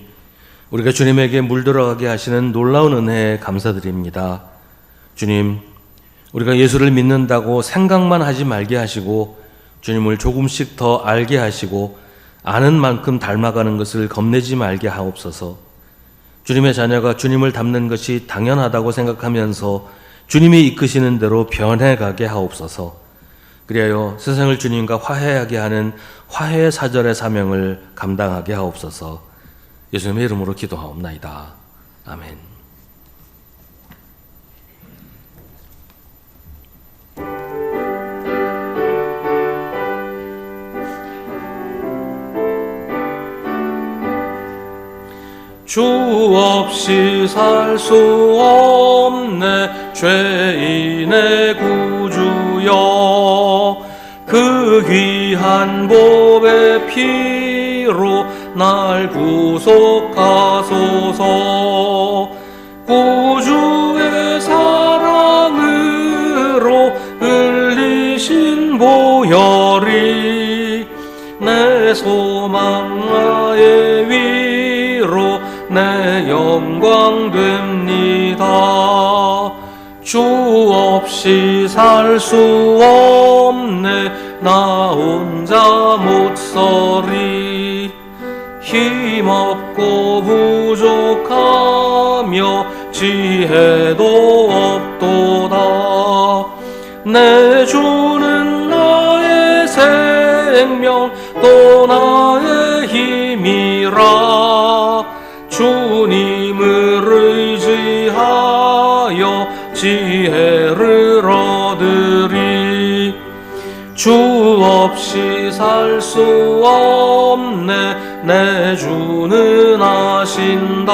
우리가 주님에게 물들어가게 하시는 놀라운 은혜에 감사드립니다. 주님, 우리가 예수를 믿는다고 생각만 하지 말게 하시고 주님을 조금씩 더 알게 하시고 아는 만큼 닮아가는 것을 겁내지 말게 하옵소서. 주님의 자녀가 주님을 닮는 것이 당연하다고 생각하면서 주님이 이끄시는 대로 변해가게 하옵소서. 그리하여 세상을 주님과 화해하게 하는 화해의 사절의 사명을 감당하게 하옵소서. 예수님의 이름으로 기도하옵나이다. 아멘. 주 없이 살 수 없네 죄인의 구주여, 그 귀한 보배 피로 날 구속하소서. 구주의 사랑으로 흘리신 보혈이 내 소망 나의 위로 내 영광 됩니다. 주 없이 살 수 없네 나 혼자 못 서리. 힘없고 부족하며 지혜도 없도다. 내 주는 나의 생명 또 나의 하여 지혜를 얻으리. 주 없이 살 수 없네. 내 주는 아신다.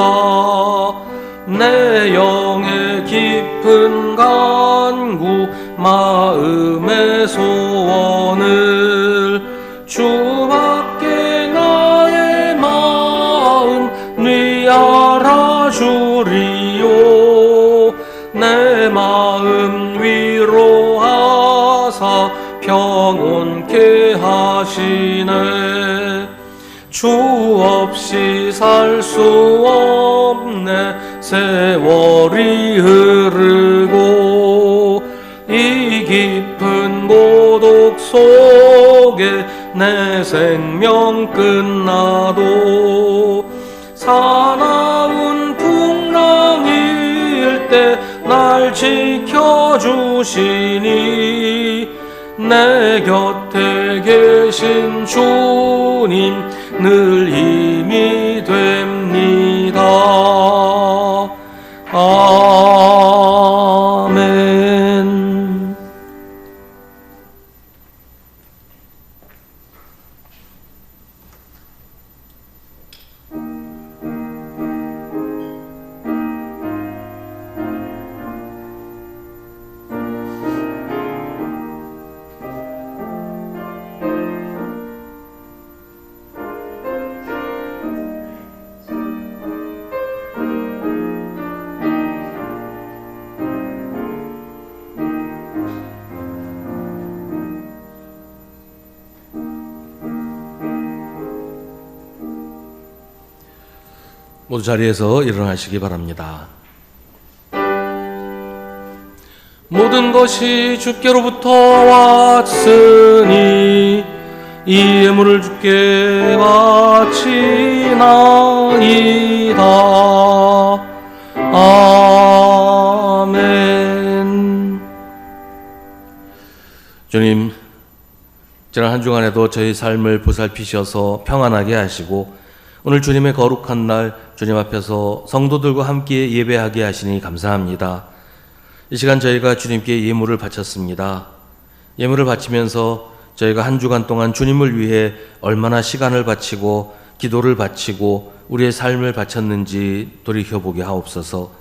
내 영의 깊은 간구 마음의 소원을 주밖에 나의 마음 네 알아주리요. 내 마음 위로하사 평온케 하시네. 주 없이 살 수 없네. 세월이 흐르고 이 깊은 고독 속에 내 생명 끝나도 사나운 풍랑일 때 날 지켜주시니 내 곁에 계신 주님 늘 힘이 됩니다. 아멘. 모두 자리에서 일어나시기 바랍니다. 모든 것이 주께로부터 왔으니 이 예물을 주께 바치나이다. 아멘. 주님, 지난 한 주간에도 저희 삶을 보살피셔서 평안하게 하시고 오늘 주님의 거룩한 날 주님 앞에서 성도들과 함께 예배하게 하시니 감사합니다. 이 시간 저희가 주님께 예물을 바쳤습니다. 예물을 바치면서 저희가 한 주간 동안 주님을 위해 얼마나 시간을 바치고 기도를 바치고 우리의 삶을 바쳤는지 돌이켜보게 하옵소서.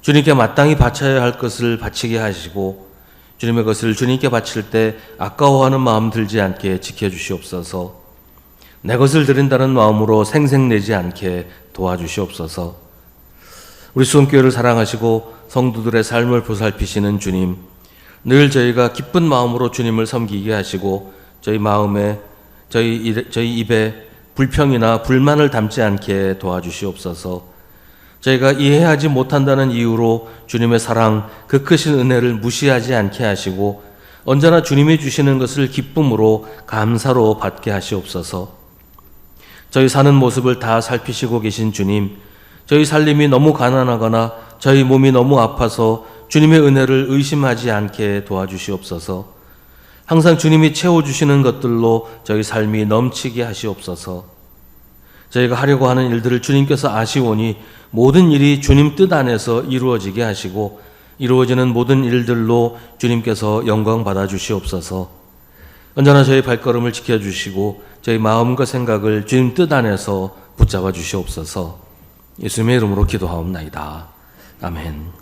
주님께 마땅히 바쳐야 할 것을 바치게 하시고 주님의 것을 주님께 바칠 때 아까워하는 마음 들지 않게 지켜주시옵소서. 내 것을 드린다는 마음으로 생색내지 않게 도와주시옵소서. 우리 수원교회를 사랑하시고 성도들의 삶을 보살피시는 주님, 늘 저희가 기쁜 마음으로 주님을 섬기게 하시고 저희 마음에 저희 입에 불평이나 불만을 담지 않게 도와주시옵소서. 저희가 이해하지 못한다는 이유로 주님의 사랑, 그 크신 은혜를 무시하지 않게 하시고 언제나 주님이 주시는 것을 기쁨으로 감사로 받게 하시옵소서. 저희 사는 모습을 다 살피시고 계신 주님, 저희 살림이 너무 가난하거나 저희 몸이 너무 아파서 주님의 은혜를 의심하지 않게 도와주시옵소서. 항상 주님이 채워주시는 것들로 저희 삶이 넘치게 하시옵소서. 저희가 하려고 하는 일들을 주님께서 아시오니 모든 일이 주님 뜻 안에서 이루어지게 하시고 이루어지는 모든 일들로 주님께서 영광 받아 주시옵소서. 언제나 저희 발걸음을 지켜주시고 저희 마음과 생각을 주님 뜻 안에서 붙잡아 주시옵소서. 예수님의 이름으로 기도하옵나이다. 아멘.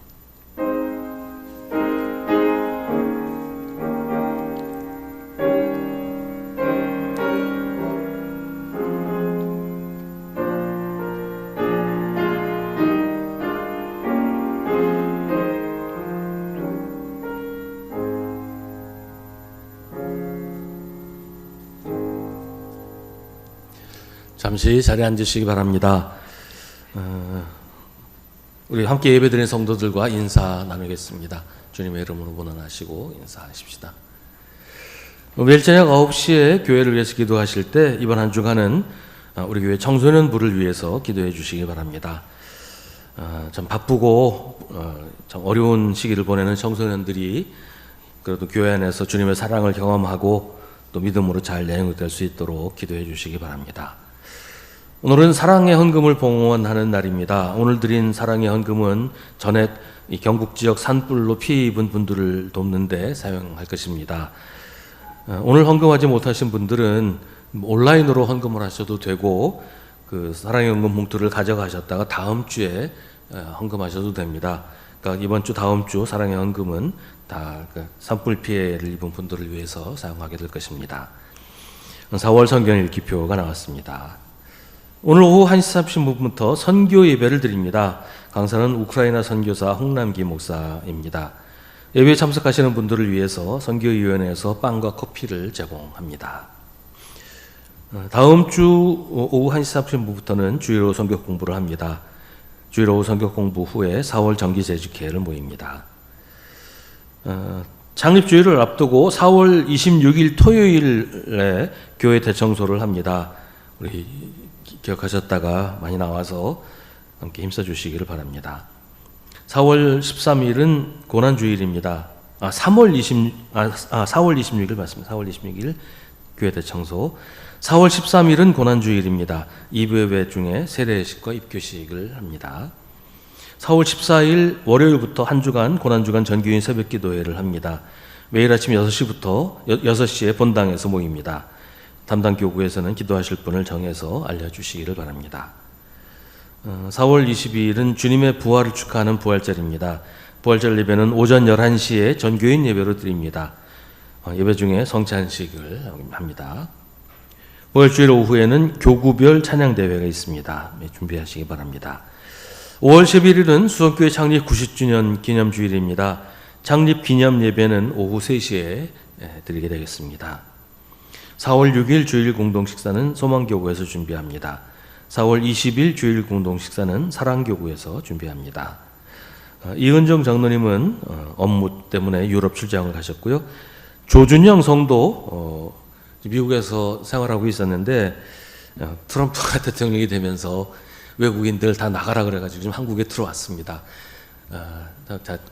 잠시 자리에 앉으시기 바랍니다. 우리 함께 예배드린 성도들과 인사 나누겠습니다. 주님의 이름으로 문안하시고 인사하십시다. 매일 저녁 9시에 교회를 위해서 기도하실 때 이번 한 주간은 우리 교회 청소년부를 위해서 기도해 주시기 바랍니다. 참 바쁘고 참 어려운 시기를 보내는 청소년들이 그래도 교회 안에서 주님의 사랑을 경험하고 또 믿음으로 잘 내용될 수 있도록 기도해 주시기 바랍니다. 오늘은 사랑의 헌금을 봉헌하는 날입니다. 오늘 드린 사랑의 헌금은 전에 이 경북 지역 산불로 피해 입은 분들을 돕는 데 사용할 것입니다. 오늘 헌금하지 못하신 분들은 온라인으로 헌금을 하셔도 되고 그 사랑의 헌금 봉투를 가져가셨다가 다음 주에 헌금하셔도 됩니다. 그러니까 이번 주 다음 주 사랑의 헌금은 다 그 산불 피해를 입은 분들을 위해서 사용하게 될 것입니다. 4월 성경 읽기표가 나왔습니다. 오늘 오후 1시 30분부터 선교 예배를 드립니다. 강사는 우크라이나 선교사 홍남기 목사입니다. 예배에 참석하시는 분들을 위해서 선교위원회에서 빵과 커피를 제공합니다. 다음 주 오후 1시 30분부터는 주일 오후 성경 공부를 합니다. 주일 오후 성경 공부 후에 4월 정기 재직회를 모입니다. 창립주일을 앞두고 4월 26일 토요일에 교회 대청소를 합니다. 우리 기억하셨다가 많이 나와서 함께 힘써 주시기를 바랍니다. 4월 13일은 고난주일입니다. 4월 26일 맞습니다. 4월 26일 교회 대청소. 4월 13일은 고난주일입니다. 2부예배 중에 세례식과 입교식을 합니다. 4월 14일 월요일부터 한 주간 고난주간 전교인 새벽기도회를 합니다. 매일 아침 6시부터 6시에 본당에서 모입니다. 담당 교구에서는 기도하실 분을 정해서 알려주시기를 바랍니다. 4월 22일은 주님의 부활을 축하하는 부활절입니다. 부활절 예배는 오전 11시에 전교인 예배로 드립니다. 예배 중에 성찬식을 합니다. 부활주일 오후에는 교구별 찬양대회가 있습니다. 준비하시기 바랍니다. 5월 11일은 수성교회 창립 90주년 기념주일입니다. 창립 기념 예배는 오후 3시에 드리게 되겠습니다. 4월 6일 주일 공동식사는 소망교구에서 준비합니다. 4월 20일 주일 공동식사는 사랑교구에서 준비합니다. 이은정 장로님은 업무 때문에 유럽 출장을 가셨고요. 조준영 성도 미국에서 생활하고 있었는데 트럼프가 대통령이 되면서 외국인들 다 나가라 그래가지고 지금 한국에 들어왔습니다.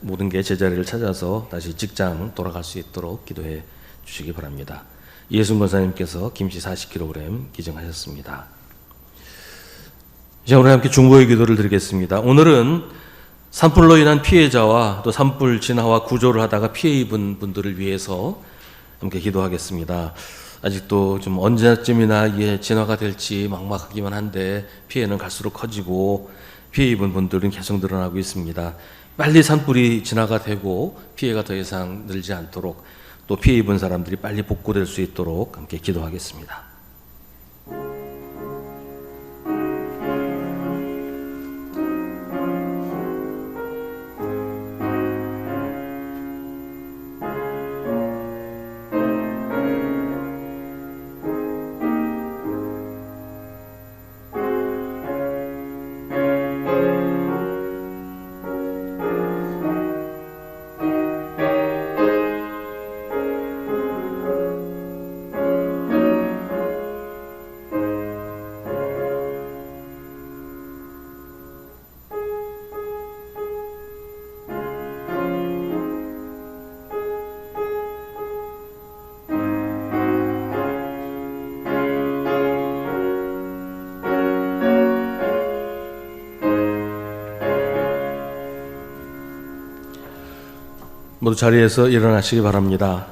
모든 게 제자리를 찾아서 다시 직장 돌아갈 수 있도록 기도해 주시기 바랍니다. 이예순 권사님께서 김치 40kg 기증하셨습니다. 이제 오늘 함께 중보의 기도를 드리겠습니다. 오늘은 산불로 인한 피해자와 또 산불 진화와 구조를 하다가 피해 입은 분들을 위해서 함께 기도하겠습니다. 아직도 좀 언제쯤이나 이게 진화가 될지 막막하기만 한데 피해는 갈수록 커지고 피해 입은 분들은 계속 늘어나고 있습니다. 빨리 산불이 진화가 되고 피해가 더 이상 늘지 않도록 또 피해 입은 사람들이 빨리 복구될 수 있도록 함께 기도하겠습니다. 모두 자리에서 일어나시기 바랍니다.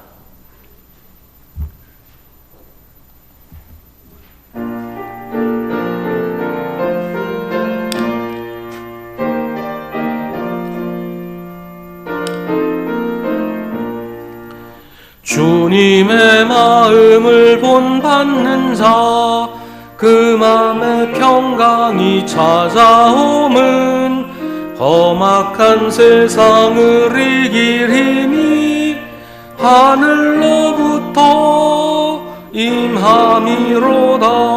주님의 마음을 본받는 자, 그 마음의 평강이 찾아옴은 험악한 세상을 이길 힘이 하늘로부터 임함이로다.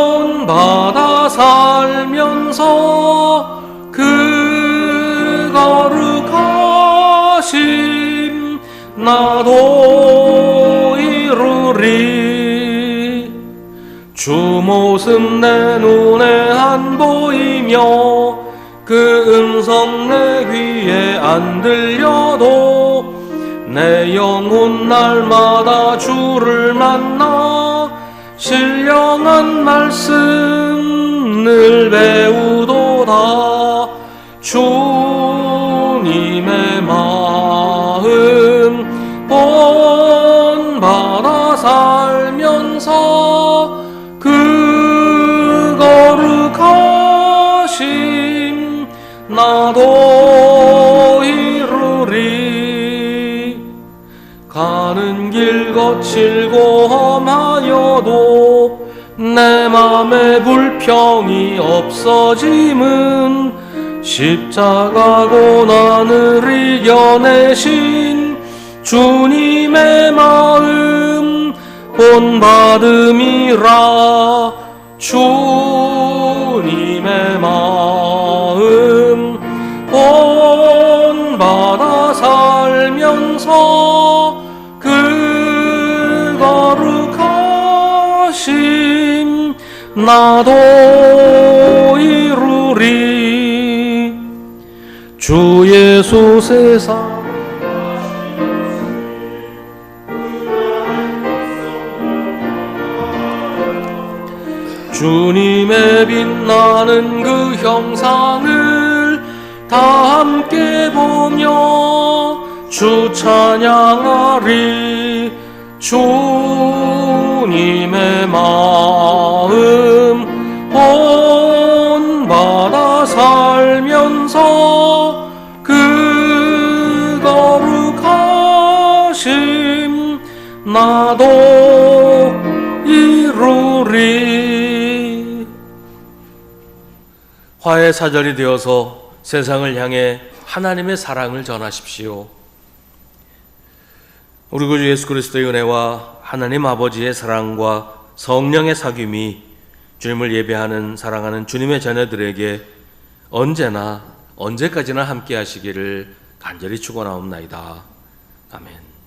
본받아 살면서 그 거룩하심 나도 이루리. 주 모습 내 눈에 안 보이며 그 음성 내 귀에 안 들려도 내 영혼 날마다 주를 만나 신령한 말씀 늘 배우도다. 주님의 마음 본받아 살면서 그 거룩하심 나도 이루리. 가는 길 거칠고 험하여도 내 맘에 불평이 없어짐은 십자가 고난을 이겨내신 주님의 마음 본받음이라. 주님의 마음 본받아 살면서 그 거룩하심 나도 이루리. 주 예수 세상 주님의 빛나는 그 형상을 다 함께 보며 주 찬양하리. 주님의 마음 본받아 살면서 그 거룩하심 나도 이루리. 화해 사절이 되어서 세상을 향해 하나님의 사랑을 전하십시오. 우리 구주 예수 그리스도의 은혜와 하나님 아버지의 사랑과 성령의 사귐이 주님을 예배하는 사랑하는 주님의 자녀들에게 언제나 언제까지나 함께 하시기를 간절히 축원하옵나이다. 아멘.